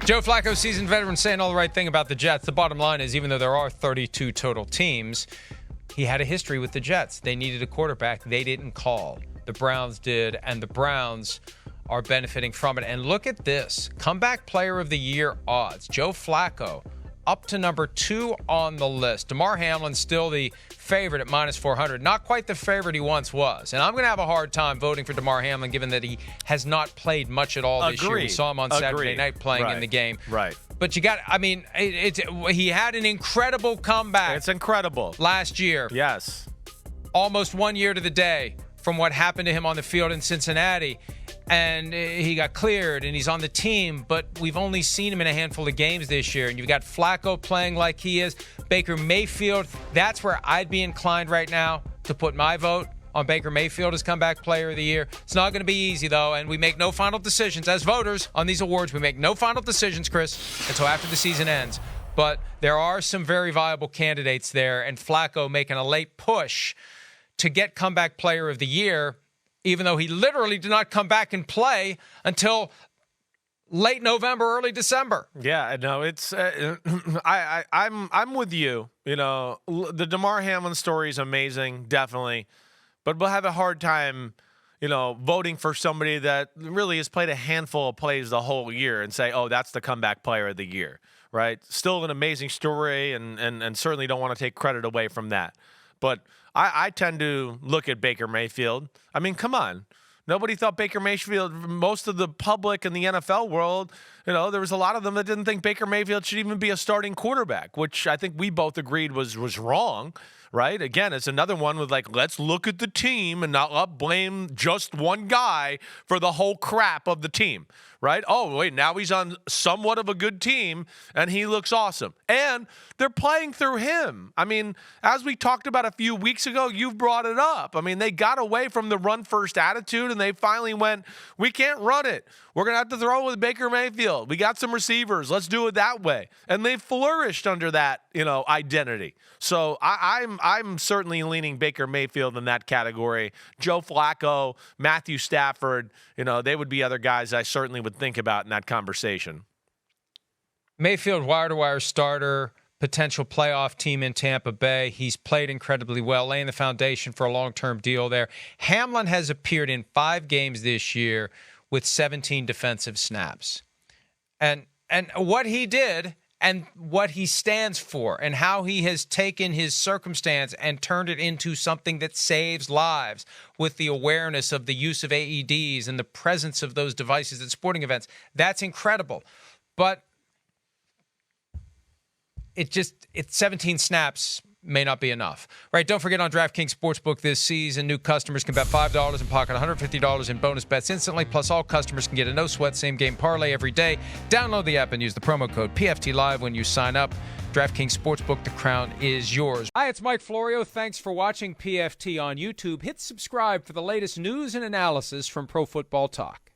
Joe Flacco, seasoned veteran, saying all the right thing about the Jets. The bottom line is, even though there are 32 total teams, he had a history with the Jets. They needed a quarterback. They didn't call. The Browns did, and the Browns are benefiting from it. And look at this. Comeback Player of the Year odds. Joe Flacco up to number 2 on the list. Damar Hamlin's still the favorite at minus 400. Not quite the favorite he once was. And I'm going to have a hard time voting for Damar Hamlin given that he has not played much at all this year. We saw him on Saturday night playing in the game. Right. But you got, I mean, he had an incredible comeback. It's incredible. Last year. Yes. Almost 1 year to the day from what happened to him on the field in Cincinnati. And he got cleared, and he's on the team, but we've only seen him in a handful of games this year. And you've got Flacco playing like he is. Baker Mayfield, that's where I'd be inclined right now to put my vote on Baker Mayfield as Comeback Player of the Year. It's not going to be easy, though, and we make no final decisions. As voters on these awards, we make no final decisions, Chris, until after the season ends. But there are some very viable candidates there, and Flacco making a late push to get Comeback Player of the Year, even though he literally did not come back and play until late November, early December. Yeah, no, it's I'm with you. You know, the Damar Hamlin story is amazing, definitely, but we'll have a hard time, you know, voting for somebody that really has played a handful of plays the whole year and say, oh, that's the Comeback Player of the Year, right? Still an amazing story, and certainly don't want to take credit away from that, but I tend to look at Baker Mayfield. I mean, come on. Nobody thought Baker Mayfield, most of the public in the NFL world, you know, there was a lot of them that didn't think Baker Mayfield should even be a starting quarterback, which I think we both agreed was wrong, right? Again, it's another one with like, let's look at the team and not blame just one guy for the whole crap of the team, right? Oh, wait, now he's on somewhat of a good team, and he looks awesome. And they're playing through him. I mean, as we talked about a few weeks ago, you've brought it up. I mean, they got away from the run-first attitude, and they finally went, we can't run it. We're going to have to throw with Baker Mayfield. We got some receivers. Let's do it that way. And they flourished under that, you know, identity. So I'm certainly leaning Baker Mayfield in that category. Joe Flacco, Matthew Stafford, you know, they would be other guys I certainly would think about in that conversation. Mayfield, wire-to-wire starter, potential playoff team in Tampa Bay. He's played incredibly well, laying the foundation for a long-term deal there. Hamlin has appeared in 5 games this year with 17 defensive snaps. And what he did and what he stands for and how he has taken his circumstance and turned it into something that saves lives with the awareness of the use of AEDs and the presence of those devices at sporting events, that's incredible. But it's 17 snaps may not be enough. Right, don't forget on DraftKings Sportsbook this season, new customers can bet $5 and pocket $150 in bonus bets instantly, plus all customers can get a no-sweat same-game parlay every day. Download the app and use the promo code PFTLive when you sign up. DraftKings Sportsbook, the crown is yours. Hi, it's Mike Florio. Thanks for watching PFT on YouTube. Hit subscribe for the latest news and analysis from Pro Football Talk.